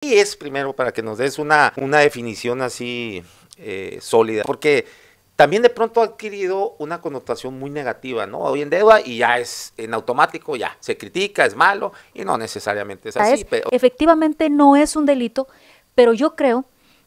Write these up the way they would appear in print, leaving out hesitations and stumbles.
Y es primero para que nos des una definición así sólida, porque también de pronto ha adquirido una connotación muy negativa, ¿no? Hoy en deuda y ya es en automático, ya se critica, es malo y no necesariamente es así. Efectivamente no es un delito, pero yo creo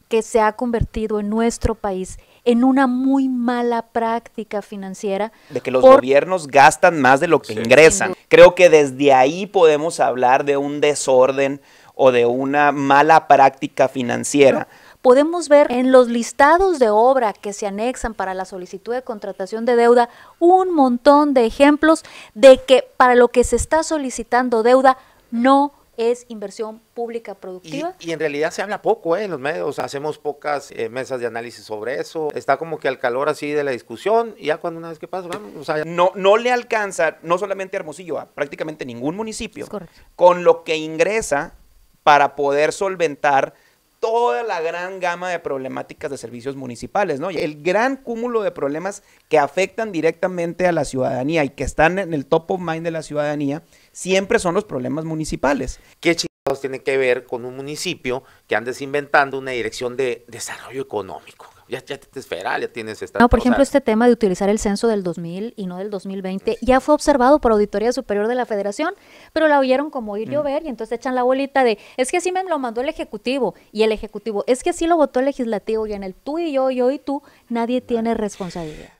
que se ha convertido en nuestro país en una muy mala práctica financiera. De que los gobiernos gastan más de lo que ingresan. Creo que desde ahí podemos hablar de un desorden o de una mala práctica financiera. Podemos ver en los listados de obra que se anexan para la solicitud de contratación de deuda un montón de ejemplos de que para lo que se está solicitando deuda no es inversión pública productiva. Y en realidad se habla poco en los medios, hacemos pocas mesas de análisis sobre eso, está como que al calor así de la discusión y ya cuando una vez que pasa, vamos, o sea, no le alcanza, no solamente a Hermosillo, a prácticamente ningún municipio, con lo que ingresa para poder solventar toda la gran gama de problemáticas de servicios municipales, ¿no? El gran cúmulo de problemas que afectan directamente a la ciudadanía y que están en el top of mind de la ciudadanía, siempre son los problemas municipales. ¿Qué chingados tiene que ver con un municipio que andes inventando una dirección de desarrollo económico? Ya es federal, ya tienes esta... No, por ejemplo, este tema de utilizar el censo del 2000 y no del 2020 ya fue observado por Auditoría Superior de la Federación, pero la oyeron como oír llover y entonces echan la bolita de, es que así me lo mandó el Ejecutivo, y el Ejecutivo, es que así lo votó el Legislativo, y en el tú y yo y tú, nadie tiene responsabilidad.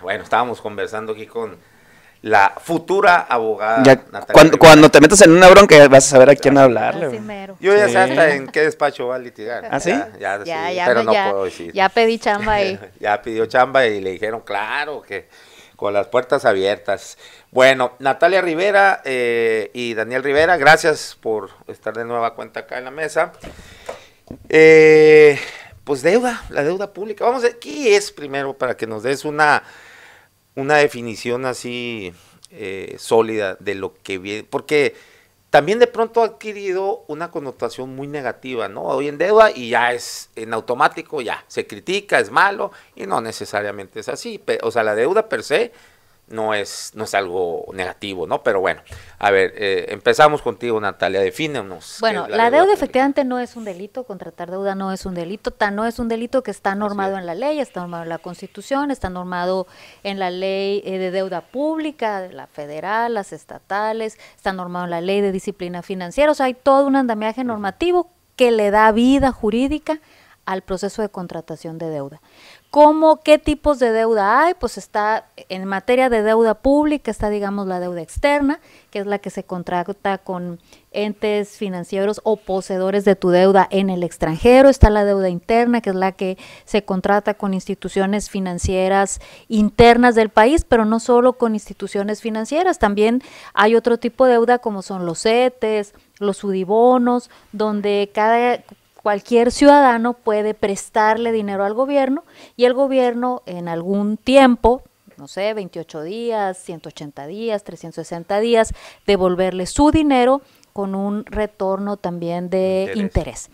Bueno, estábamos conversando aquí con la futura abogada Natalia. Cuando te metas en una bronca vas a saber a quién hablarle. Yo ya sé hasta en qué despacho va a litigar. ¿Ah, sí? Ya, pero no puedo decir. Ya pedí chamba ahí. Ya pidió chamba y le dijeron, claro, que con las puertas abiertas. Bueno, Natalia Rivera y Daniel Rivera, gracias por estar de nueva cuenta acá en la mesa. Pues la deuda pública. Vamos a ver, ¿qué es primero para que nos des una definición así sólida de lo que viene? Porque también de pronto ha adquirido una connotación muy negativa, ¿no? Hoy en deuda y ya es en automático, ya se critica, es malo y no necesariamente es así. O sea, la deuda per se no es algo negativo, ¿no? Pero bueno, a ver, empezamos contigo, Natalia, defínenos. Bueno, la deuda efectivamente no es un delito, contratar deuda no es un delito, no es un delito que está normado en la ley, está normado en la Constitución, está normado en la ley de deuda pública, la federal, las estatales, está normado en la ley de disciplina financiera, o sea, hay todo un andamiaje normativo que le da vida jurídica al proceso de contratación de deuda. ¿Qué tipos de deuda hay? Pues está en materia de deuda pública, está digamos la deuda externa, que es la que se contrata con entes financieros o poseedores de tu deuda en el extranjero. Está la deuda interna, que es la que se contrata con instituciones financieras internas del país, pero no solo con instituciones financieras, también hay otro tipo de deuda como son los CETES, los sudibonos, donde cualquier ciudadano puede prestarle dinero al gobierno y el gobierno en algún tiempo, no sé, 28 días, 180 días, 360 días, devolverle su dinero con un retorno también de interés.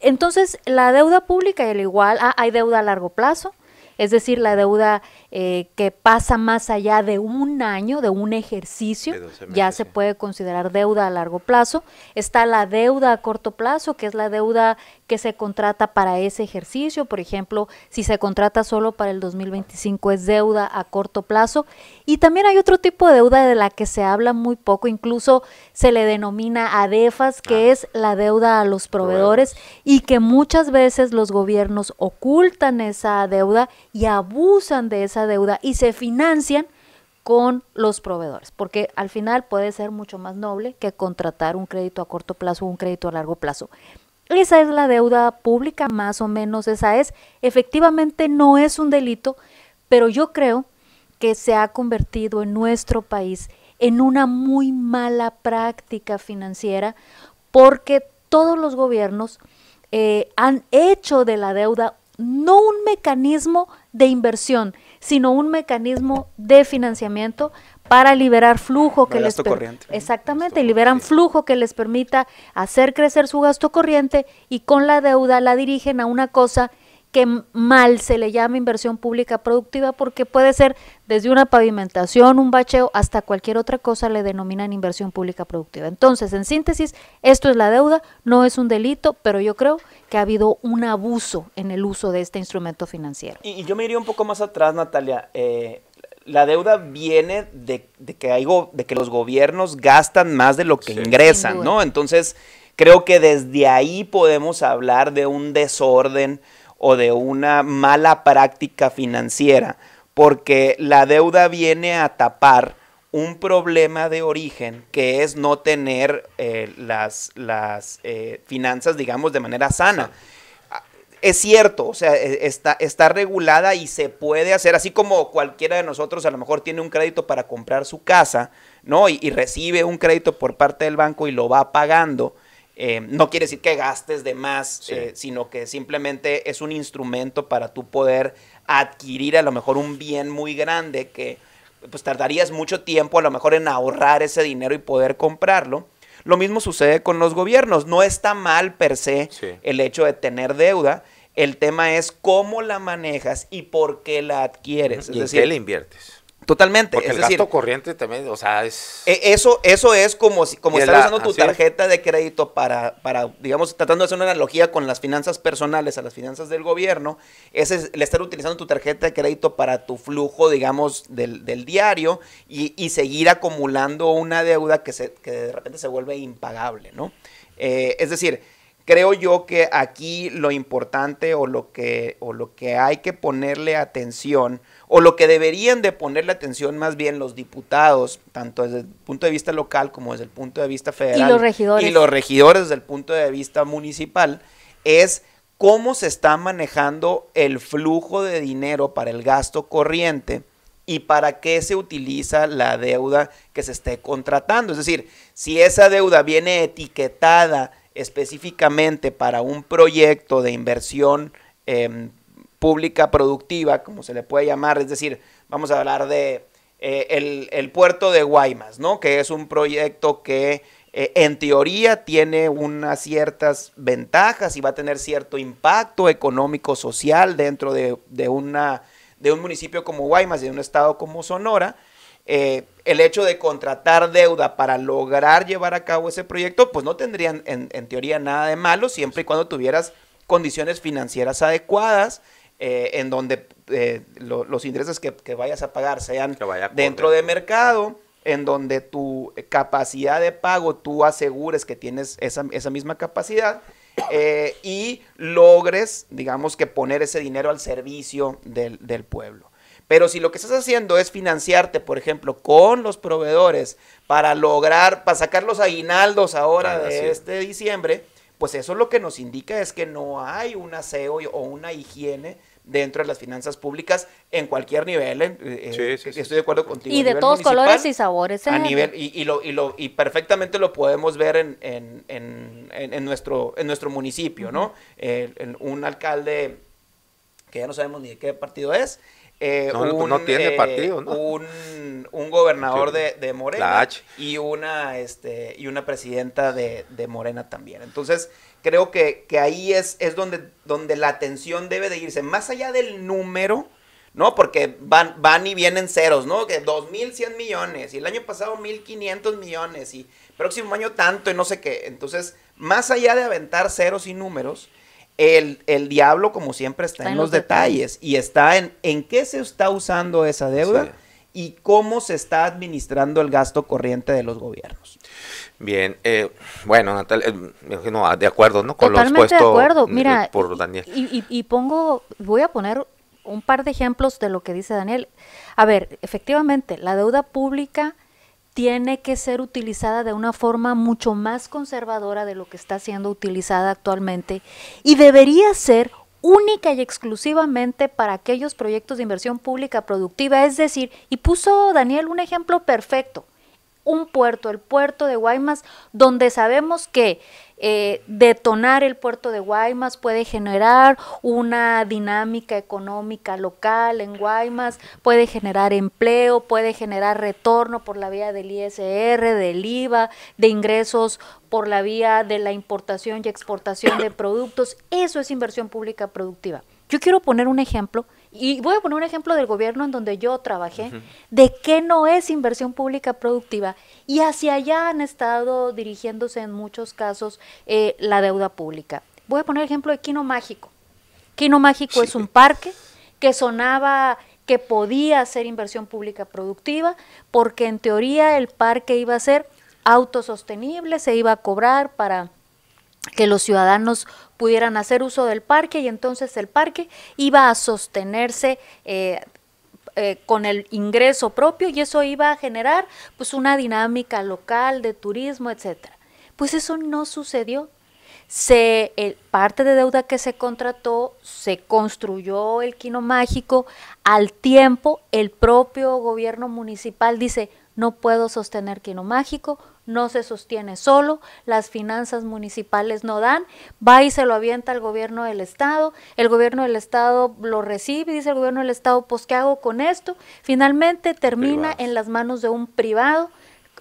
Entonces, la deuda pública, y al igual, hay deuda a largo plazo, es decir, la deuda que pasa más allá de un año, de un ejercicio, ya se puede considerar deuda a largo plazo. Está la deuda a corto plazo, que es la deuda que se contrata para ese ejercicio. Por ejemplo, si se contrata solo para el 2025 es deuda a corto plazo. Y también hay otro tipo de deuda de la que se habla muy poco, incluso se le denomina ADEFAS, que es la deuda a los proveedores y que muchas veces los gobiernos ocultan esa deuda y abusan de esa deuda y se financian con los proveedores, porque al final puede ser mucho más noble que contratar un crédito a corto plazo o un crédito a largo plazo. Esa es la deuda pública, más o menos esa es. Efectivamente no es un delito, pero yo creo que se ha convertido en nuestro país en una muy mala práctica financiera porque todos los gobiernos han hecho de la deuda no un mecanismo de inversión, sino un mecanismo de financiamiento para liberar flujo que les permita. Exactamente, liberan flujo que les permita hacer crecer su gasto corriente y con la deuda la dirigen a una cosa que mal se le llama inversión pública productiva, porque puede ser desde una pavimentación, un bacheo, hasta cualquier otra cosa le denominan inversión pública productiva. Entonces, en síntesis, esto es la deuda, no es un delito, pero yo creo que ha habido un abuso en el uso de este instrumento financiero. Y yo me iría un poco más atrás, Natalia. La deuda viene de que los gobiernos gastan más de lo que ingresan, ¿no? Entonces, creo que desde ahí podemos hablar de un desorden o de una mala práctica financiera, porque la deuda viene a tapar un problema de origen, que es no tener las finanzas, digamos, de manera sana. Es cierto, o sea, está regulada y se puede hacer, así como cualquiera de nosotros a lo mejor tiene un crédito para comprar su casa, ¿no? Y recibe un crédito por parte del banco y lo va pagando. No quiere decir que gastes de más, sino que simplemente es un instrumento para tú poder adquirir a lo mejor un bien muy grande que pues tardarías mucho tiempo a lo mejor en ahorrar ese dinero y poder comprarlo. Lo mismo sucede con los gobiernos. No está mal per se el hecho de tener deuda. El tema es cómo la manejas y por qué la adquieres. ¿Y en qué le inviertes? Totalmente. Porque el gasto corriente también, o sea, es... Eso es como estar usando tu tarjeta de crédito para, digamos, tratando de hacer una analogía con las finanzas personales a las finanzas del gobierno, ese es el estar utilizando tu tarjeta de crédito para tu flujo, digamos, del diario y seguir acumulando una deuda que de repente se vuelve impagable, ¿no? Es decir, creo yo que aquí lo importante o lo que hay que ponerle atención, o lo que deberían de ponerle atención más bien los diputados, tanto desde el punto de vista local como desde el punto de vista federal, y los regidores desde el punto de vista municipal, es cómo se está manejando el flujo de dinero para el gasto corriente y para qué se utiliza la deuda que se esté contratando. Es decir, si esa deuda viene etiquetada específicamente para un proyecto de inversión pública productiva, como se le puede llamar, es decir, vamos a hablar de el puerto de Guaymas, ¿no? Que es un proyecto que en teoría tiene unas ciertas ventajas y va a tener cierto impacto económico social dentro de un municipio como Guaymas y de un estado como Sonora. El hecho de contratar deuda para lograr llevar a cabo ese proyecto, pues no tendrían en teoría nada de malo, siempre y cuando tuvieras condiciones financieras adecuadas, en donde los ingresos que vayas a pagar sean dentro de mercado, en donde tu capacidad de pago tú asegures que tienes esa misma capacidad, y logres, digamos, que poner ese dinero al servicio del pueblo. Pero si lo que estás haciendo es financiarte, por ejemplo, con los proveedores para sacar los aguinaldos ahora de este diciembre, pues eso lo que nos indica es que no hay un aseo o una higiene dentro de las finanzas públicas en cualquier nivel. Estoy de acuerdo contigo. Y de todos colores y sabores. A nivel, y perfectamente lo podemos ver en nuestro municipio, ¿no? Un alcalde que ya no sabemos ni de qué partido es. No tiene partido, ¿no? Un gobernador de Morena y una presidenta de Morena también. Entonces, creo que ahí es donde la atención debe de irse, más allá del número, ¿no? Porque van y vienen ceros, ¿no? Que 2,100 millones, y el año pasado 1,500 millones, y próximo año tanto, y no sé qué. Entonces, más allá de aventar ceros y números, el diablo, como siempre, está en los detalles, y está en qué se está usando esa deuda y cómo se está administrando el gasto corriente de los gobiernos. Bien, bueno, Natalia, no, de acuerdo, ¿no? Con totalmente lo expuesto de acuerdo. Mira, por Daniel. Voy a poner un par de ejemplos de lo que dice Daniel. A ver, efectivamente, la deuda pública tiene que ser utilizada de una forma mucho más conservadora de lo que está siendo utilizada actualmente, y debería ser única y exclusivamente para aquellos proyectos de inversión pública productiva. Es decir, y puso Daniel un ejemplo perfecto, un puerto, el puerto de Guaymas, donde sabemos que detonar el puerto de Guaymas puede generar una dinámica económica local en Guaymas, puede generar empleo, puede generar retorno por la vía del ISR, del IVA, de ingresos por la vía de la importación y exportación de productos. Eso es inversión pública productiva. Yo quiero poner un ejemplo, y voy a poner un ejemplo del gobierno en donde yo trabajé, de qué no es inversión pública productiva, y hacia allá han estado dirigiéndose en muchos casos la deuda pública. Voy a poner el ejemplo de Quino Mágico. Quino Mágico es un parque que sonaba que podía ser inversión pública productiva, porque en teoría el parque iba a ser autosostenible, se iba a cobrar para que los ciudadanos pudieran hacer uso del parque, y entonces el parque iba a sostenerse con el ingreso propio, y eso iba a generar pues una dinámica local de turismo, etcétera. Pues eso no sucedió. Parte de deuda que se contrató, se construyó el Quino Mágico. Al tiempo el propio gobierno municipal dice: no puedo sostener Quino Mágico, no se sostiene solo, las finanzas municipales no dan, va y se lo avienta al gobierno del estado, el gobierno del estado lo recibe y dice el gobierno del estado: pues ¿qué hago con esto? Finalmente termina en las manos de un privado,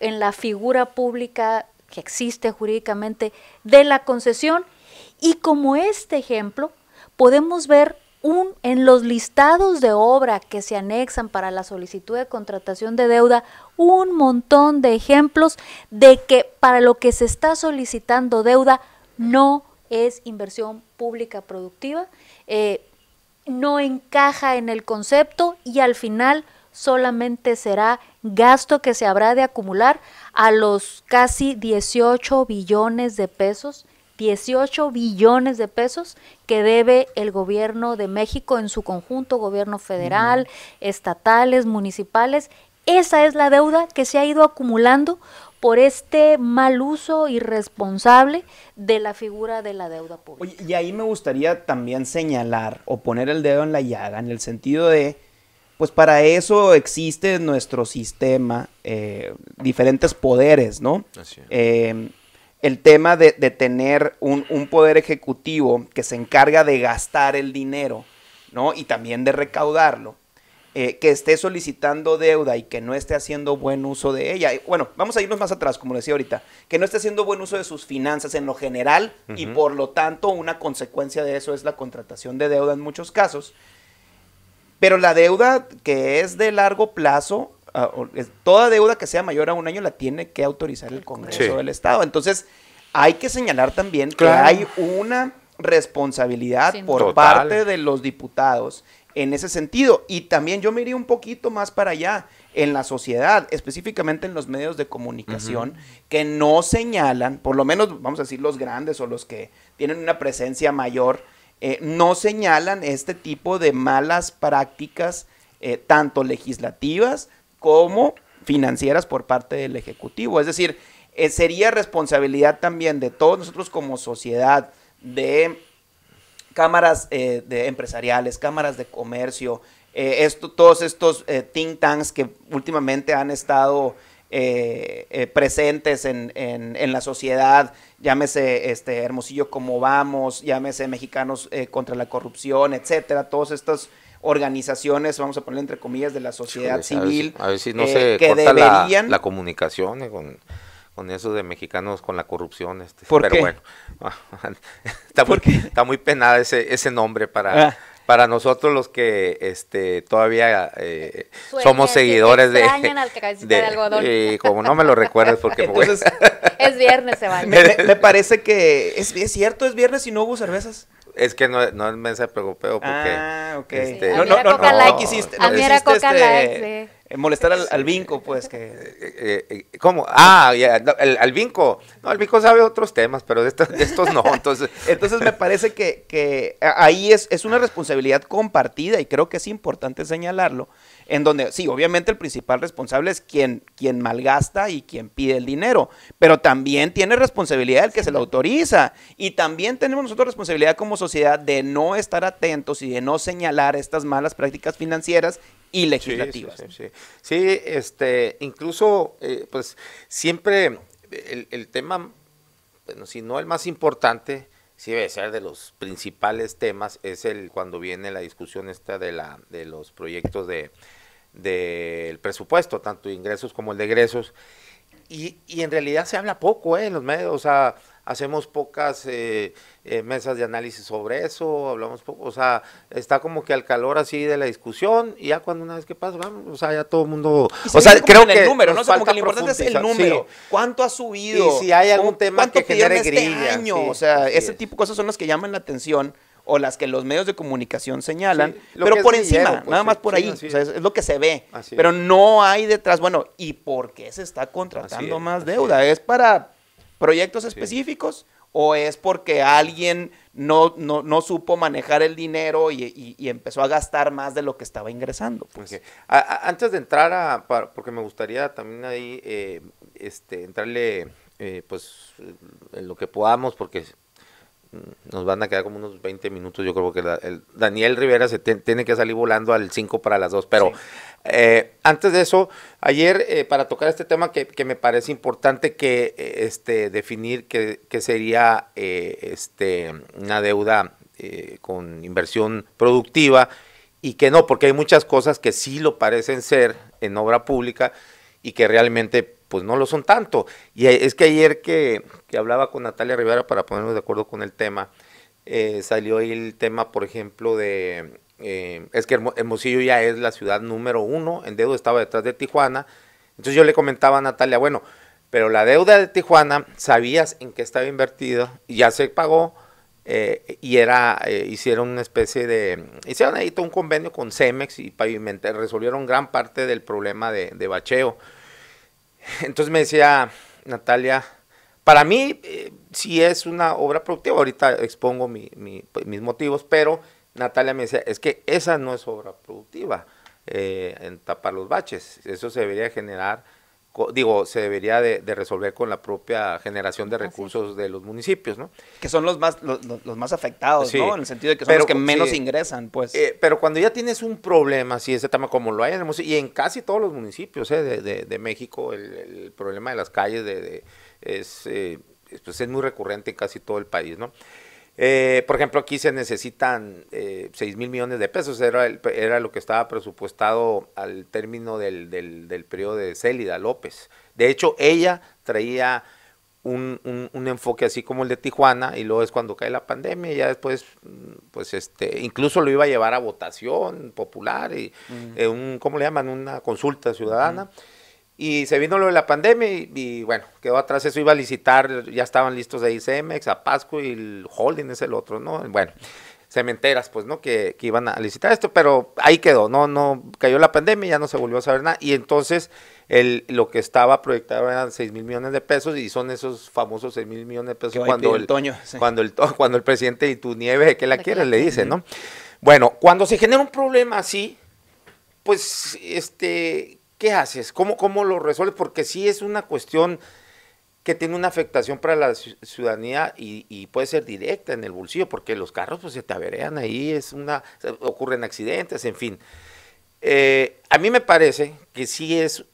en la figura pública que existe jurídicamente de la concesión. Y como este ejemplo podemos ver en los listados de obra que se anexan para la solicitud de contratación de deuda, un montón de ejemplos de que para lo que se está solicitando deuda no es inversión pública productiva, no encaja en el concepto, y al final solamente será gasto que se habrá de acumular a los casi 18 billones de pesos, 18 billones de pesos que debe el gobierno de México en su conjunto, gobierno federal, estatales, municipales. Esa es la deuda que se ha ido acumulando por este mal uso irresponsable de la figura de la deuda pública. Oye, y ahí me gustaría también señalar o poner el dedo en la llaga, en el sentido de, pues para eso existe nuestro sistema, diferentes poderes, ¿no? El tema de tener un poder ejecutivo que se encarga de gastar el dinero, ¿no? Y también de recaudarlo, que esté solicitando deuda y que no esté haciendo buen uso de ella. Bueno, vamos a irnos más atrás, como decía ahorita, que no esté haciendo buen uso de sus finanzas en lo general, y por lo tanto una consecuencia de eso es la contratación de deuda en muchos casos. Pero la deuda que es de largo plazo, toda deuda que sea mayor a un año la tiene que autorizar el Congreso del Estado. Entonces, hay que señalar también que hay una responsabilidad por parte de los diputados en ese sentido. Y también yo me iría un poquito más para allá, en la sociedad, específicamente en los medios de comunicación, que no señalan, por lo menos vamos a decir los grandes o los que tienen una presencia mayor, no señalan este tipo de malas prácticas, tanto legislativas como financieras por parte del Ejecutivo. Es decir, sería responsabilidad también de todos nosotros como sociedad, de cámaras de empresariales, cámaras de comercio, todos estos think tanks que últimamente han estado presentes en la sociedad, llámese Hermosillo Como Vamos, llámese Mexicanos contra la Corrupción, etcétera, todas estas organizaciones, vamos a poner entre comillas, de la sociedad civil, a ver si no se que corta deberían la comunicación con eso de Mexicanos con la corrupción. ¿Por pero qué? Bueno, está muy penada ese nombre para nosotros los que todavía somos seguidores de algodón. Como no me lo recuerdas porque entonces, es viernes, se vale. Me parece que es cierto, es viernes y no hubo cervezas. Es que no es mesa de pregopeo porque... ok. No quisiste molestar al Vinco, pues que... ¿Cómo? Al Vinco. No, el Vinco sabe otros temas, pero de estos no. Entonces me parece que ahí es una responsabilidad compartida, y creo que es importante señalarlo, en donde, sí, obviamente el principal responsable es quien malgasta y quien pide el dinero, pero también tiene responsabilidad el que se lo autoriza, y también tenemos nosotros responsabilidad como sociedad de no estar atentos y de no señalar estas malas prácticas financieras y legislativas. Sí, incluso, pues, siempre el tema, bueno, si no el más importante, sí debe ser de los principales temas, es cuando viene la discusión de los proyectos del presupuesto, tanto de ingresos como el de egresos, y en realidad se habla poco en los medios, o sea, hacemos pocas mesas de análisis sobre eso, hablamos poco, o sea, está como que al calor así de la discusión, y ya cuando una vez que pasa, vamos, o sea, ya todo el mundo, o sea, creo que el número, ¿no? O sea, como que lo importante es el número, sí. ¿Cuánto ha subido? Y si hay algún tema que genere grilla. Este año? Sí, o sea, ese tipo de cosas son las que llaman la atención, o las que los medios de comunicación señalan, sí, pero por encima, pues, nada más por ahí, o sea, es lo que se ve, pero no hay detrás, bueno, ¿y por qué se está contratando más deuda? ¿Es para proyectos específicos o es porque alguien no supo manejar el dinero y empezó a gastar más de lo que estaba ingresando? Pues. Antes de entrar porque me gustaría también ahí entrarle pues en lo que podamos, porque nos van a quedar como unos 20 minutos, yo creo que el Daniel Rivera tiene que salir volando al 5 para las 2, pero sí. Antes de eso, ayer para tocar este tema que me parece importante que definir que sería una deuda con inversión productiva y que no, porque hay muchas cosas que sí lo parecen ser en obra pública y que realmente pues no lo son tanto. Y es que ayer que hablaba con Natalia Rivera para ponernos de acuerdo con el tema, salió ahí el tema, por ejemplo, de es que Hermosillo ya es la ciudad número 1 en deuda, estaba detrás de Tijuana. Entonces yo le comentaba a Natalia, bueno, pero la deuda de Tijuana, ¿sabías en qué estaba invertida? Y ya se pagó, y hicieron una especie de, hicieron ahí todo un convenio con Cemex y resolvieron gran parte del problema de bacheo. Entonces me decía Natalia, para mí sí es una obra productiva, ahorita expongo mis motivos, pero Natalia me decía, es que esa no es obra productiva, en tapar los baches, eso se debería generar, se debería de resolver con la propia generación de recursos de los municipios, ¿no? Que son los más afectados, sí, ¿no? En el sentido de que son los que menos ingresan, pues. Pero cuando ya tienes un problema, así ese tema como lo hay en Hermosillo, y en casi todos los municipios de México, el problema de las calles pues es muy recurrente en casi todo el país, ¿no? Por ejemplo, aquí se necesitan 6,000 millones de pesos, era lo que estaba presupuestado al término del periodo de Célida López. De hecho, ella traía un enfoque así como el de Tijuana, y luego es cuando cae la pandemia, y ya después, pues incluso lo iba a llevar a votación popular, y ¿cómo le llaman? Una consulta ciudadana. Y se vino lo de la pandemia y bueno, quedó atrás eso, iba a licitar, ya estaban listos de Cemex, Apasco y el Holding es el otro, ¿no? Bueno, cementeras, pues, ¿no? Que iban a licitar esto, pero ahí quedó, no cayó la pandemia, ya no se volvió a saber nada, y entonces lo que estaba proyectado eran 6,000 millones de pesos, y son esos famosos 6,000 millones de pesos cuando el presidente y tu nieve, ¿qué la quieres? Le dice, ¿no? Bueno, cuando se genera un problema así, pues, ¿qué haces? ¿Cómo lo resuelves? Porque sí es una cuestión que tiene una afectación para la ciudadanía y puede ser directa en el bolsillo, porque los carros pues se te averean ahí, ocurren accidentes, en fin. A mí me parece que sí es,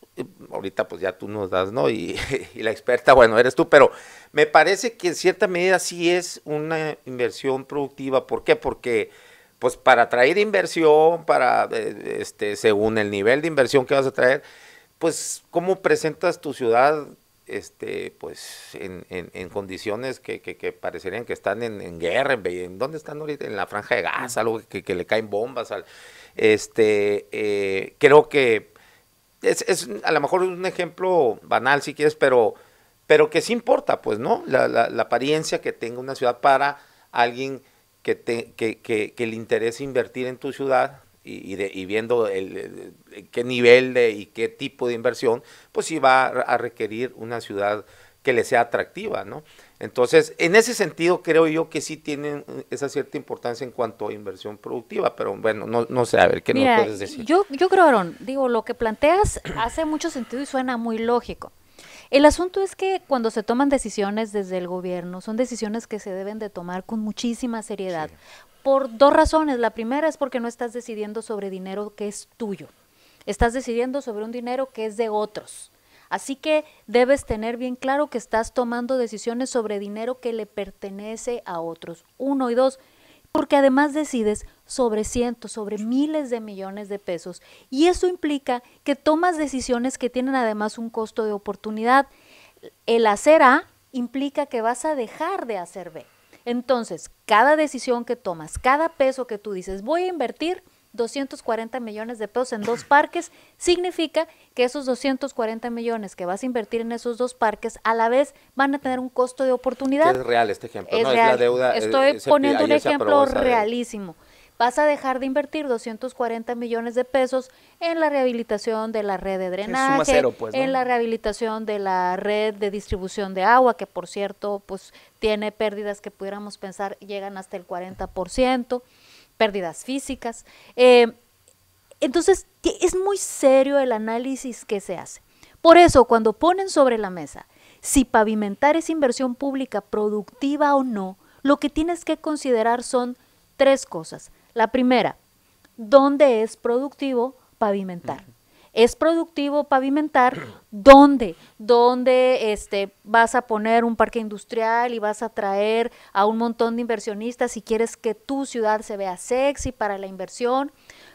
ahorita pues ya tú nos das, ¿no? Y la experta, bueno, eres tú, pero me parece que en cierta medida sí es una inversión productiva. ¿Por qué? Porque pues para atraer inversión, según el nivel de inversión que vas a traer, pues cómo presentas tu ciudad, pues en condiciones que parecerían que están en guerra, ¿en dónde están ahorita? En la franja de Gaza, algo que le caen bombas, creo que es a lo mejor un ejemplo banal si quieres, pero que sí importa, pues, ¿no? La apariencia que tenga una ciudad para alguien que le interese invertir en tu ciudad y viendo qué nivel y qué tipo de inversión, pues sí va a requerir una ciudad que le sea atractiva, ¿no? Entonces, en ese sentido creo yo que sí tienen esa cierta importancia en cuanto a inversión productiva, pero bueno, no sé, a ver, ¿qué nos puedes decir? Yo creo, Aarón, lo que planteas hace mucho sentido y suena muy lógico. El asunto es que cuando se toman decisiones desde el gobierno, son decisiones que se deben de tomar con muchísima seriedad, por dos razones. La primera es porque no estás decidiendo sobre dinero que es tuyo, estás decidiendo sobre un dinero que es de otros. Así que debes tener bien claro que estás tomando decisiones sobre dinero que le pertenece a otros. 1 y 2, porque además decides sobre cientos, sobre miles de millones de pesos, y eso implica que tomas decisiones que tienen además un costo de oportunidad. el hacer A implica que vas a dejar de hacer B. Entonces, cada decisión que tomas, cada peso que tú dices, voy a invertir 240 millones de pesos en 2 parques, significa que esos 240 millones que vas a invertir en esos 2 parques a la vez van a tener un costo de oportunidad. Es real este ejemplo, es ¿no? real. Es la deuda. Estoy poniendo un ejemplo realísimo. Vas a dejar de invertir 240 millones de pesos en la rehabilitación de la red de drenaje, suma cero, pues, ¿no? En la rehabilitación de la red de distribución de agua, que por cierto, pues tiene pérdidas que pudiéramos pensar llegan hasta el 40%, pérdidas físicas. Entonces, es muy serio el análisis que se hace. Por eso, cuando ponen sobre la mesa si pavimentar es inversión pública productiva o no, lo que tienes que considerar son 3 cosas. La primera, ¿dónde es productivo pavimentar? ¿Es productivo pavimentar? ¿Dónde? ¿Dónde vas a poner un parque industrial y vas a traer a un montón de inversionistas si quieres que tu ciudad se vea sexy para la inversión?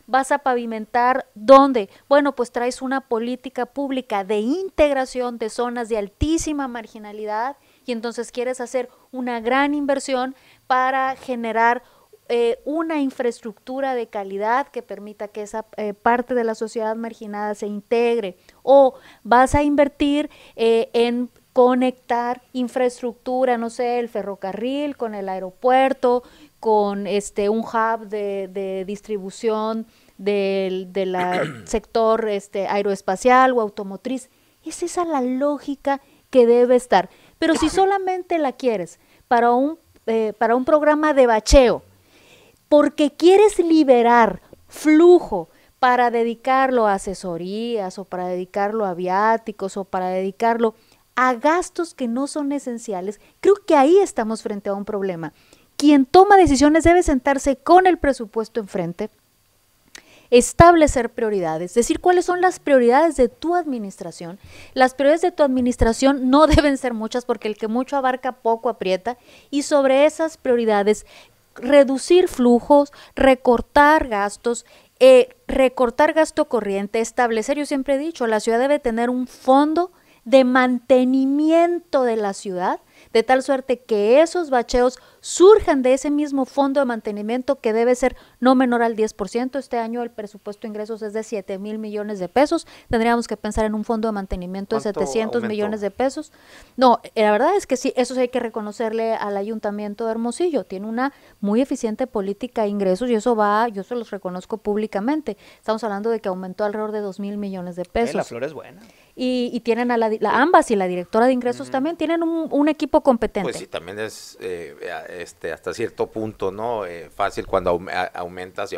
¿Vas a pavimentar dónde? Bueno, pues traes una política pública de integración de zonas de altísima marginalidad y entonces quieres hacer una gran inversión para generar una infraestructura de calidad que permita que esa parte de la sociedad marginada se integre, o vas a invertir en conectar infraestructura, no sé, el ferrocarril con el aeropuerto, con un hub de distribución del sector aeroespacial o automotriz. Es esa la lógica que debe estar. Pero si solamente la quieres para un programa de bacheo, porque quieres liberar flujo para dedicarlo a asesorías o para dedicarlo a viáticos o para dedicarlo a gastos que no son esenciales, creo que ahí estamos frente a un problema. Quien toma decisiones debe sentarse con el presupuesto enfrente, establecer prioridades, decir cuáles son las prioridades de tu administración. Las prioridades de tu administración no deben ser muchas porque el que mucho abarca poco aprieta, y sobre esas prioridades reducir flujos, recortar gastos, recortar gasto corriente, establecer, yo siempre he dicho, la ciudad debe tener un fondo de mantenimiento de la ciudad, de tal suerte que esos bacheos surjan de ese mismo fondo de mantenimiento que debe ser no menor al 10%. Este año el presupuesto de ingresos es de 7,000 millones de pesos. Tendríamos que pensar en un fondo de mantenimiento de 700 millones de pesos. No, la verdad es que sí, eso sí hay que reconocerle al Ayuntamiento de Hermosillo. Tiene una muy eficiente política de ingresos y eso yo se los reconozco públicamente. Estamos hablando de que aumentó alrededor de 2,000 millones de pesos. La flor es buena. Y tienen a ambas y la directora de ingresos también tienen un equipo competente. Pues sí, también es hasta cierto punto, ¿no? Fácil cuando aumentas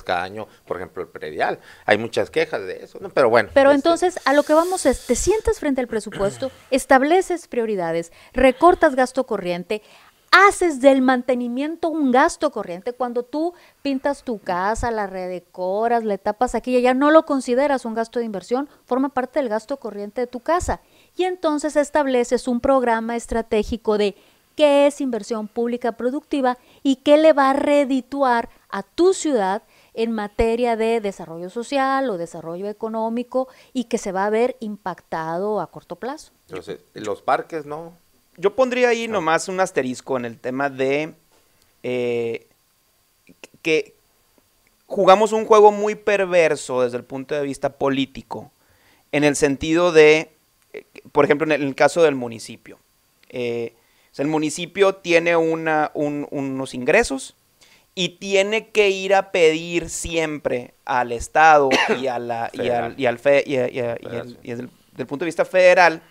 cada año, por ejemplo, el predial. Hay muchas quejas de eso, ¿no? Pero bueno. Pero entonces, a lo que vamos es, te sientas frente al presupuesto, estableces prioridades, recortas gasto corriente, haces del mantenimiento un gasto corriente. Cuando tú pintas tu casa, la redecoras, le tapas aquí y allá, no lo consideras un gasto de inversión, forma parte del gasto corriente de tu casa. Y entonces estableces un programa estratégico de qué es inversión pública productiva y qué le va a redituar a tu ciudad en materia de desarrollo social o desarrollo económico y que se va a ver impactado a corto plazo. Entonces, los parques, ¿no? Yo pondría ahí nomás un asterisco en el tema de que jugamos un juego muy perverso desde el punto de vista político, en el sentido de, por ejemplo, en el caso del municipio. El municipio tiene unos ingresos y tiene que ir a pedir siempre al Estado y del punto de vista federal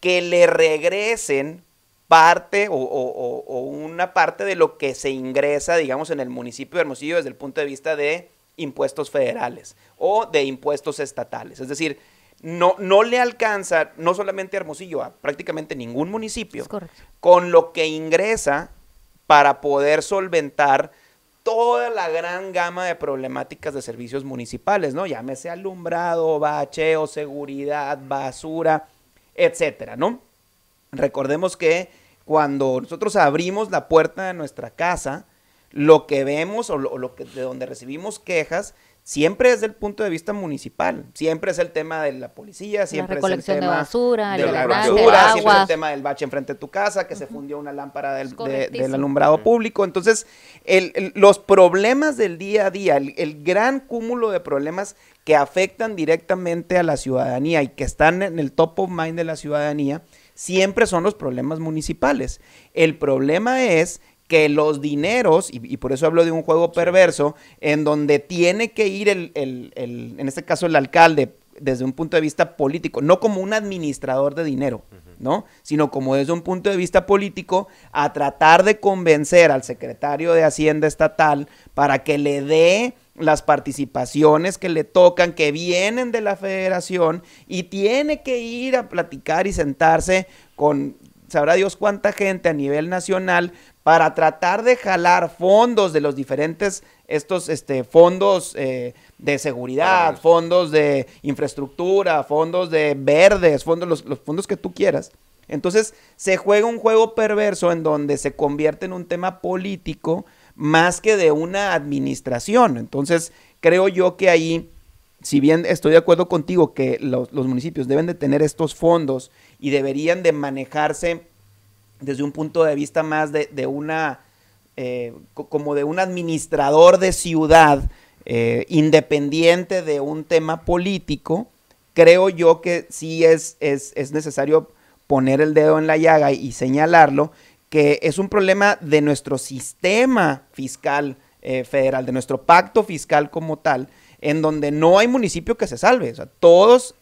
que le regresen parte o una parte de lo que se ingresa, digamos, en el municipio de Hermosillo desde el punto de vista de impuestos federales o de impuestos estatales. Es decir, no le alcanza, no solamente a Hermosillo, a prácticamente ningún municipio, con lo que ingresa para poder solventar toda la gran gama de problemáticas de servicios municipales, ¿no? Llámese alumbrado, bacheo, seguridad, basura, etcétera, ¿no? Recordemos que cuando nosotros abrimos la puerta de nuestra casa, lo que vemos o de donde recibimos quejas siempre es del punto de vista municipal, siempre es el tema de la policía, siempre es el tema de basura, de la drenaje, basura, siempre es agua. el tema del bache enfrente de tu casa, que se fundió una lámpara del alumbrado público. Entonces, los problemas del día a día, el gran cúmulo de problemas que afectan directamente a la ciudadanía y que están en el top of mind de la ciudadanía, siempre son los problemas municipales. El problema es que los dineros, y por eso hablo de un juego perverso, en donde tiene que ir en este caso el alcalde, desde un punto de vista político, no como un administrador de dinero, ¿no? Sino como desde un punto de vista político, a tratar de convencer al secretario de Hacienda estatal para que le dé las participaciones que le tocan, que vienen de la federación, y tiene que ir a platicar y sentarse con sabrá Dios cuánta gente a nivel nacional para tratar de jalar fondos de los diferentes fondos de seguridad, fondos de infraestructura, fondos de verdes, los fondos que tú quieras. Entonces se juega un juego perverso en donde se convierte en un tema político más que de una administración. Entonces creo yo que ahí, si bien estoy de acuerdo contigo que los municipios deben de tener estos fondos y deberían de manejarse desde un punto de vista más como de un administrador de ciudad independiente de un tema político, creo yo que sí es necesario poner el dedo en la llaga y señalarlo, que es un problema de nuestro sistema fiscal federal, de nuestro pacto fiscal como tal, en donde no hay municipio que se salve, o sea, todos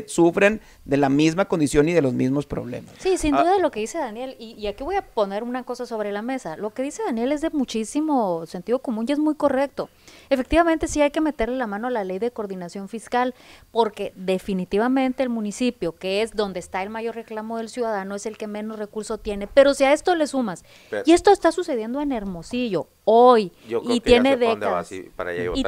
sufren de la misma condición y de los mismos problemas. Sí, sin duda lo que dice Daniel, y aquí voy a poner una cosa sobre la mesa. Lo que dice Daniel es de muchísimo sentido común y es muy correcto. Efectivamente sí hay que meterle la mano a la ley de coordinación fiscal, porque definitivamente el municipio, que es donde está el mayor reclamo del ciudadano, es el que menos recursos tiene. Pero si a esto le sumas, y esto está sucediendo en Hermosillo hoy, y tiene décadas,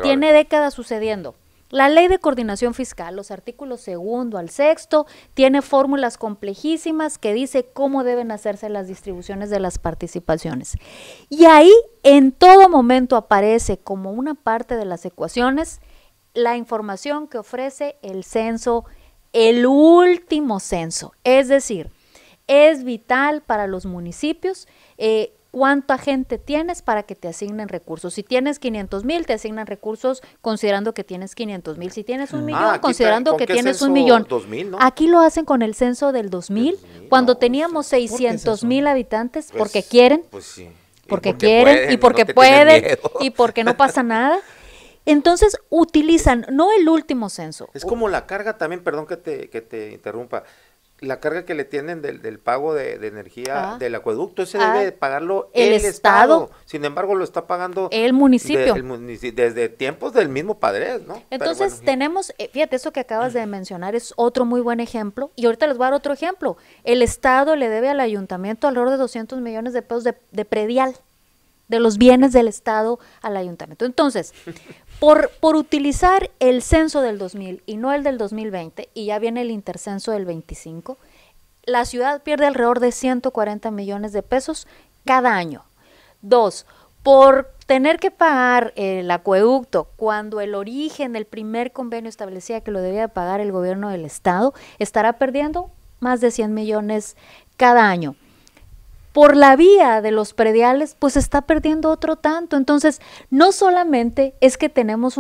tiene décadas sucediendo. La ley de coordinación fiscal, los artículos 2 al 6, tiene fórmulas complejísimas que dice cómo deben hacerse las distribuciones de las participaciones. Y ahí en todo momento aparece como una parte de las ecuaciones la información que ofrece el censo, el último censo. Es decir, es vital para los municipios cuánta gente tienes para que te asignen recursos. Si tienes 500,000, te asignan recursos considerando que tienes 500,000. Si tienes 1,000,000, considerando que tienes 1,000,000. 2000, ¿no? Aquí lo hacen con el censo del 2000, cuando teníamos 600,000 habitantes, pues, porque quieren, pues sí. porque quieren, y porque pueden, y porque no pasa nada. Entonces utilizan, no el último censo. Es como la carga también, perdón que te interrumpa, la carga que le tienen del pago de energía del acueducto, ese debe pagarlo el Estado. Sin embargo, lo está pagando el municipio. Desde tiempos del mismo Padres, ¿no? Entonces tenemos, fíjate, eso que acabas de mencionar es otro muy buen ejemplo, y ahorita les voy a dar otro ejemplo. El Estado le debe al ayuntamiento alrededor de 200 millones de pesos de predial, de los bienes del Estado al ayuntamiento. Entonces, por utilizar el censo del 2000 y no el del 2020, y ya viene el intercenso del 25, la ciudad pierde alrededor de 140 millones de pesos cada año. 2, por tener que pagar el acueducto cuando el origen, el primer convenio establecía que lo debía pagar el gobierno del Estado, estará perdiendo más de 100 millones cada año. Por la vía de los prediales, pues está perdiendo otro tanto. Entonces, no solamente es que tenemos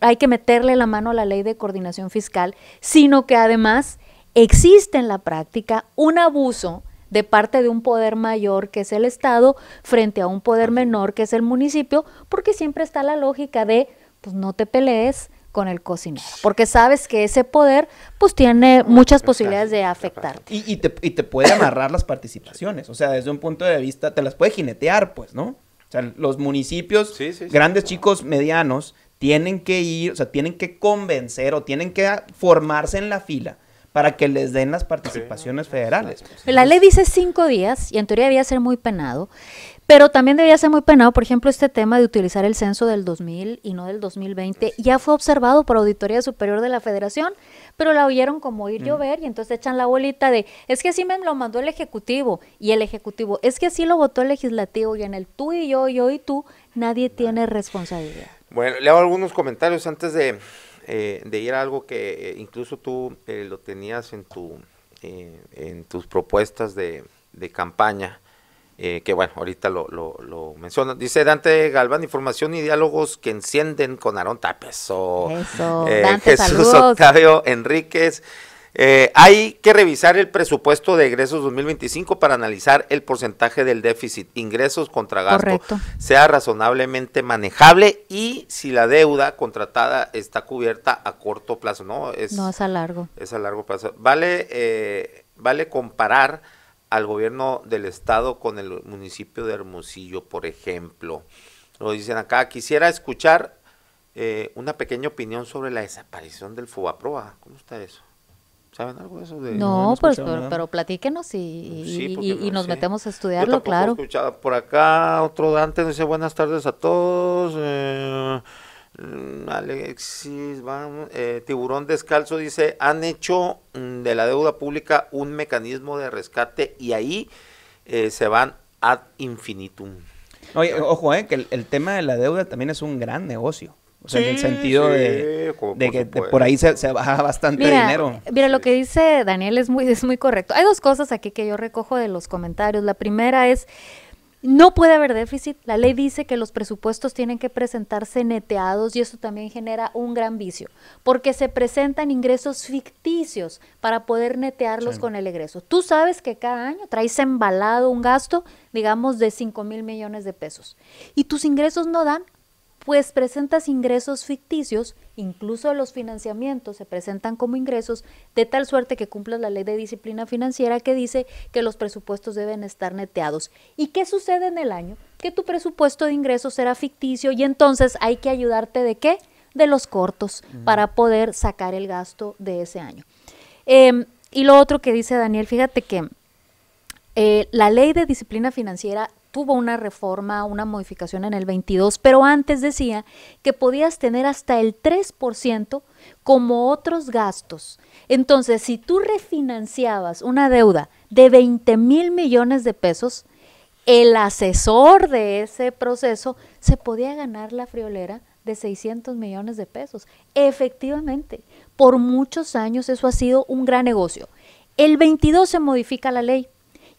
hay que meterle la mano a la ley de coordinación fiscal, sino que además existe en la práctica un abuso de parte de un poder mayor, que es el Estado, frente a un poder menor, que es el municipio, porque siempre está la lógica de, pues no te pelees con el cocinero, porque sabes que ese poder pues tiene muchas posibilidades de afectarte. Y te puede amarrar las participaciones, o sea, desde un punto de vista, te las puede jinetear, pues, ¿no? O sea, los municipios, grandes, chicos, medianos, tienen que ir, o sea, tienen que convencer o tienen que formarse en la fila para que les den las participaciones federales. La ley dice 5 días y en teoría debía ser muy penado, pero también debía ser muy penado, por ejemplo, este tema de utilizar el censo del 2000 y no del 2020, ya fue observado por Auditoría Superior de la Federación, pero la oyeron como ir llover y entonces echan la bolita de, es que así me lo mandó el Ejecutivo, y el Ejecutivo, es que así lo votó el Legislativo, y en el tú y yo y tú, nadie tiene responsabilidad. Bueno, leo algunos comentarios antes de ir a algo que incluso tú lo tenías en tus propuestas de campaña, que bueno, ahorita lo menciono. Dice Dante Galván, información y diálogos que encienden con Aarón Tapia. Eso, Dante, Jesús saludos. Octavio Enríquez. Hay que revisar el presupuesto de egresos 2025 para analizar el porcentaje del déficit, ingresos contra gasto, correcto, sea razonablemente manejable y si la deuda contratada está cubierta a corto plazo. No es a largo. Es a largo plazo. Vale comparar al gobierno del estado con el municipio de Hermosillo, por ejemplo. Lo dicen acá, quisiera escuchar una pequeña opinión sobre la desaparición del FOBAPROA. ¿Cómo está eso? ¿Saben algo de eso? No, pues, pero platíquenos y nos metemos a estudiarlo, yo claro. Escuchado por acá, otro Dante dice, buenas tardes a todos. Alexis, vamos, Tiburón Descalzo dice, han hecho de la deuda pública un mecanismo de rescate y ahí se van ad infinitum. Oye, ojo, que el tema de la deuda también es un gran negocio. O sea, en el sentido de que por ahí se baja bastante dinero. Mira, lo que dice Daniel es muy correcto. Hay dos cosas aquí que yo recojo de los comentarios. La primera es, no puede haber déficit. La ley dice que los presupuestos tienen que presentarse neteados y eso también genera un gran vicio, porque se presentan ingresos ficticios para poder netearlos con el egreso. Tú sabes que cada año traes embalado un gasto, digamos, de 5,000 millones de pesos y tus ingresos no dan, pues presentas ingresos ficticios, incluso los financiamientos se presentan como ingresos, de tal suerte que cumplas la ley de disciplina financiera que dice que los presupuestos deben estar neteados. ¿Y qué sucede en el año? Que tu presupuesto de ingresos será ficticio y entonces hay que ayudarte ¿de qué? De los cortos para poder sacar el gasto de ese año. Y lo otro que dice Daniel, fíjate que la ley de disciplina financiera tuvo una reforma, una modificación en el 22, pero antes decía que podías tener hasta el 3% como otros gastos. Entonces, si tú refinanciabas una deuda de 20,000 millones de pesos, el asesor de ese proceso se podía ganar la friolera de 600 millones de pesos. Efectivamente, por muchos años eso ha sido un gran negocio. El 22 se modifica la ley.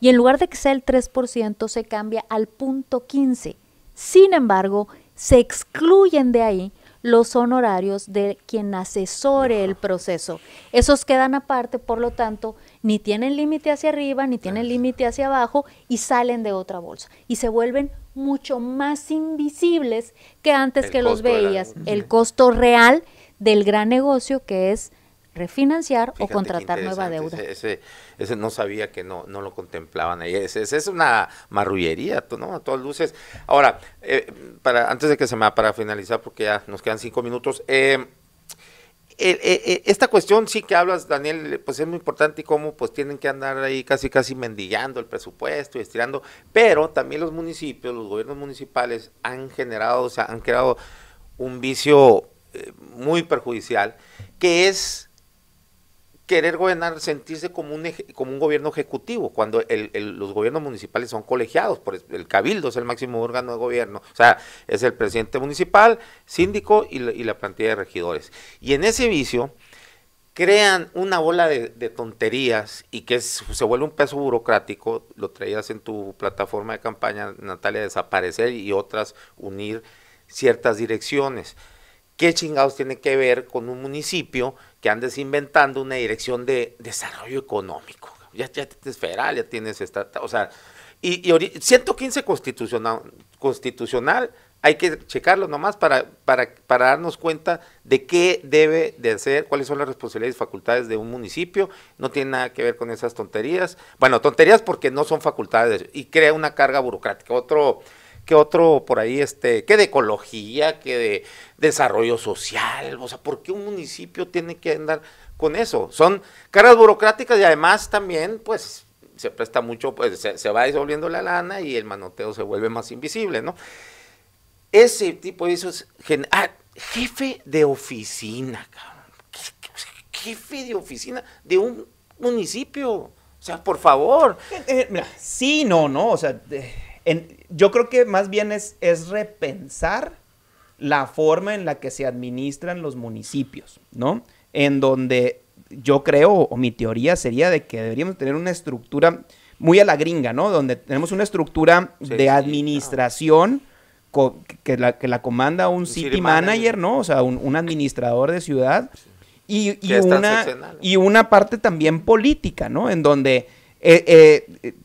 Y en lugar de que sea el 3%, se cambia al 0.15. Sin embargo, se excluyen de ahí los honorarios de quien asesore el proceso. Esos quedan aparte, por lo tanto, ni tienen límite hacia arriba, ni tienen límite hacia abajo y salen de otra bolsa. Y se vuelven mucho más invisibles que antes que los veías. El costo real del gran negocio que es refinanciar o contratar nueva deuda. Ese no sabía que no lo contemplaban ahí. Ese es una marrullería, ¿no? A todas luces. Ahora, antes de que para finalizar, porque ya nos quedan 5 minutos, esta cuestión sí que hablas, Daniel, pues es muy importante y cómo pues tienen que andar ahí casi mendigando el presupuesto y estirando, pero también los municipios, los gobiernos municipales han creado un vicio muy perjudicial, que es querer gobernar, sentirse como un gobierno ejecutivo, cuando los gobiernos municipales son colegiados, por el cabildo es el máximo órgano de gobierno, o sea, es el presidente municipal, síndico y la plantilla de regidores. Y en ese vicio crean una bola de tonterías y que se vuelve un peso burocrático, lo traías en tu plataforma de campaña, Natalia, desaparecer y otras unir ciertas direcciones. ¿Qué chingados tiene que ver con un municipio que andes inventando una dirección de desarrollo económico? Ya tienes federal, ya tienes estatal, o sea, y 115 constitucional, hay que checarlo nomás para darnos cuenta de qué debe de hacer, cuáles son las responsabilidades y facultades de un municipio. No tiene nada que ver con esas tonterías. Bueno, tonterías porque no son facultades y crea una carga burocrática. Otro por ahí, que de ecología, que de desarrollo social, o sea, ¿por qué un municipio tiene que andar con eso? Son cargas burocráticas y además también, pues, se presta mucho, pues, se va disolviendo la lana y el manoteo se vuelve más invisible, ¿no? Ese tipo de eso es, jefe de oficina, cabrón, jefe de oficina de un municipio, o sea, por favor. Mira, sí, no, o sea, yo creo que más bien es repensar la forma en la que se administran los municipios, ¿no? En donde yo creo, o mi teoría sería de que deberíamos tener una estructura muy a la gringa, ¿no? Donde tenemos una estructura de administración que la comanda un city manager, ¿no? O sea, un administrador de ciudad y una parte también política, ¿no? En donde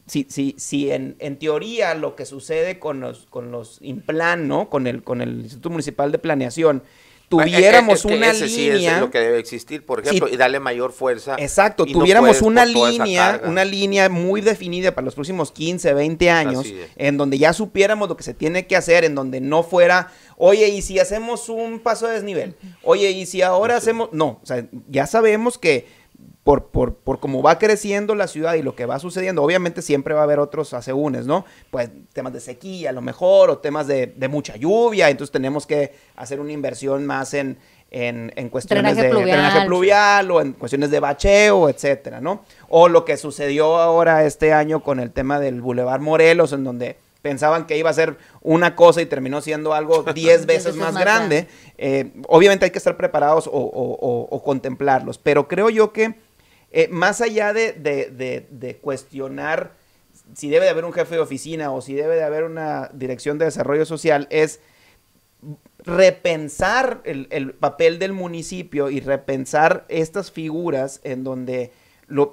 si en teoría lo que sucede con los Implan, ¿no? Con el Instituto Municipal de Planeación, tuviéramos una ese línea. Sí es lo que debe existir, por ejemplo, y darle mayor fuerza. Exacto, tuviéramos una línea muy definida para los próximos 15, 20 años, en donde ya supiéramos lo que se tiene que hacer, en donde no fuera, oye, ¿y si hacemos un paso de desnivel? Oye, ¿y si ahora hacemos? No, o sea, ya sabemos que por cómo va creciendo la ciudad y lo que va sucediendo, obviamente siempre va a haber otros asegúnes, ¿no? Pues temas de sequía a lo mejor, o temas de mucha lluvia, entonces tenemos que hacer una inversión más en cuestiones de drenaje pluvial o en cuestiones de bacheo, etcétera, ¿no? O lo que sucedió ahora este año con el tema del Boulevard Morelos, en donde pensaban que iba a ser una cosa y terminó siendo algo 10 veces más grande. Obviamente hay que estar preparados o contemplarlos, pero creo yo que más allá de cuestionar si debe de haber un jefe de oficina o si debe de haber una dirección de desarrollo social, es repensar el papel del municipio y repensar estas figuras en donde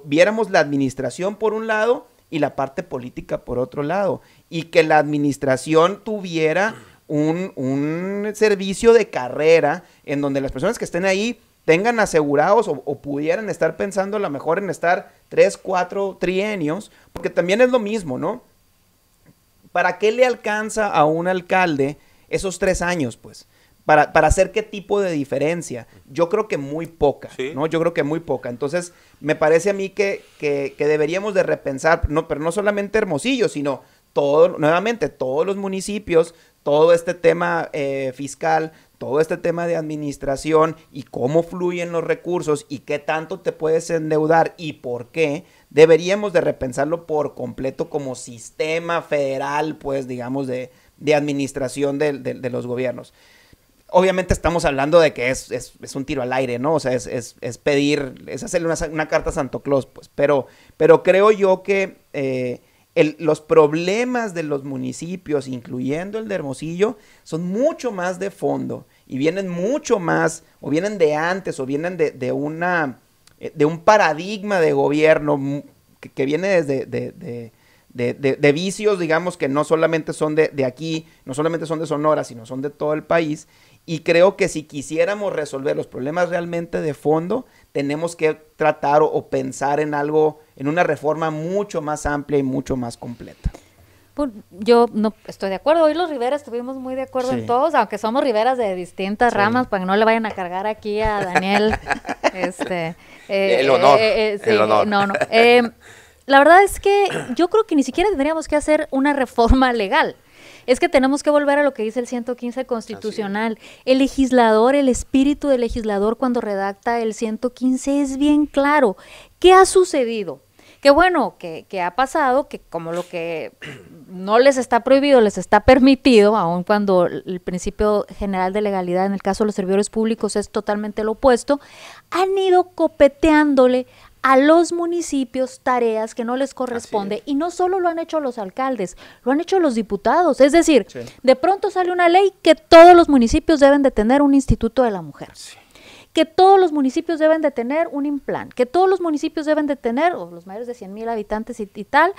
viéramos la administración por un lado y la parte política por otro lado, y que la administración tuviera un servicio de carrera en donde las personas que estén ahí tengan asegurados o pudieran estar pensando a lo mejor en estar 3, 4 trienios, porque también es lo mismo, ¿no? ¿Para qué le alcanza a un alcalde esos 3 años, pues? ¿Para hacer qué tipo de diferencia? Yo creo que muy poca, ¿no? Yo creo que muy poca. Entonces, me parece a mí que deberíamos de repensar, pero no solamente Hermosillo, sino nuevamente todos los municipios, todo este tema fiscal, todo este tema de administración y cómo fluyen los recursos y qué tanto te puedes endeudar y por qué, deberíamos de repensarlo por completo como sistema federal, pues, digamos, de administración de los gobiernos. Obviamente estamos hablando de que es un tiro al aire, ¿no? O sea, es hacerle una carta a Santo Claus, pues, pero creo yo que los problemas de los municipios, incluyendo el de Hermosillo, son mucho más de fondo y vienen mucho más, o vienen de antes, o vienen de un paradigma de gobierno que viene desde de vicios, digamos, que no solamente son de aquí, no solamente son de Sonora, sino son de todo el país. Y creo que si quisiéramos resolver los problemas realmente de fondo, tenemos que tratar o pensar en algo, en una reforma mucho más amplia y mucho más completa. Pues yo no estoy de acuerdo. Hoy los Rivera estuvimos muy de acuerdo en todos, aunque somos Riveras de distintas ramas, para que no le vayan a cargar aquí a Daniel el honor. El honor. No. La verdad es que yo creo que ni siquiera tendríamos que hacer una reforma legal. Es que tenemos que volver a lo que dice el 115 constitucional. El legislador, el espíritu del legislador cuando redacta el 115 es bien claro. ¿Qué ha sucedido? Que bueno, que ha pasado, que como lo que no les está prohibido, les está permitido, aun cuando el principio general de legalidad en el caso de los servidores públicos es totalmente lo opuesto, han ido copeteándole a los municipios tareas que no les corresponde, y no solo lo han hecho los alcaldes, lo han hecho los diputados, es decir, de pronto sale una ley que todos los municipios deben de tener un instituto de la mujer, que todos los municipios deben de tener un Implan, que todos los municipios deben de tener, o los mayores de 100,000 habitantes y tal,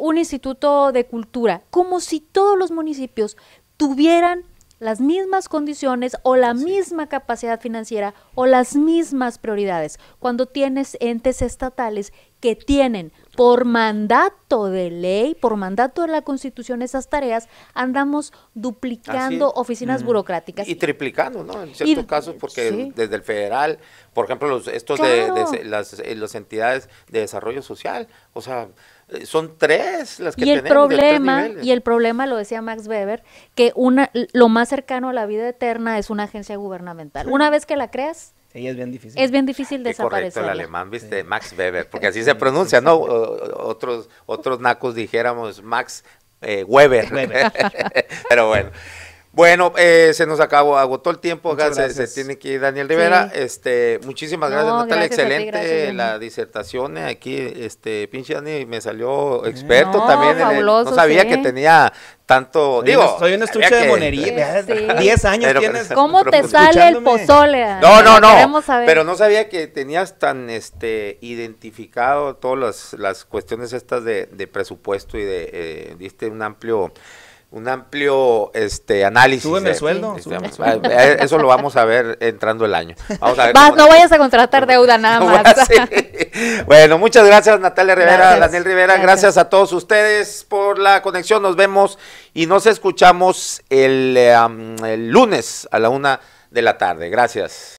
un instituto de cultura, como si todos los municipios tuvieran las mismas condiciones o la misma capacidad financiera o las mismas prioridades. Cuando tienes entes estatales que tienen por mandato de ley, por mandato de la Constitución esas tareas, andamos duplicando oficinas burocráticas. Y triplicando, ¿no? En ciertos casos, porque desde el federal, por ejemplo, las entidades de desarrollo social, o sea, son 3 las que tenemos. Y el problema, lo decía Max Weber, que lo más cercano a la vida eterna es una agencia gubernamental. Una vez que la creas, es bien difícil. Es bien difícil desaparecer. Correcto, el alemán, ¿viste? Max Weber, porque así se pronuncia, ¿no? Otros nacos dijéramos Max Weber. Pero bueno. Bueno, se nos agotó el tiempo, acá se tiene que ir Daniel Rivera. Sí. Muchísimas gracias, Natalia, excelente la disertación. Aquí, pinche Dani me salió experto también. No sabía que tenía tanto. Soy un estuche de monería. 10 años tienes. ¿Cómo te sale el pozole? No. Pero no sabía que tenías tan identificado todas las cuestiones estas de presupuesto y diste un amplio análisis. Súbeme el sueldo. Eso lo vamos a ver entrando el año. Vamos a ver no vayas a contratar deuda nada más. Bueno, muchas gracias Natalia Rivera, Daniel Rivera, gracias a todos ustedes por la conexión, nos vemos y nos escuchamos el lunes a la 1:00 p.m. Gracias.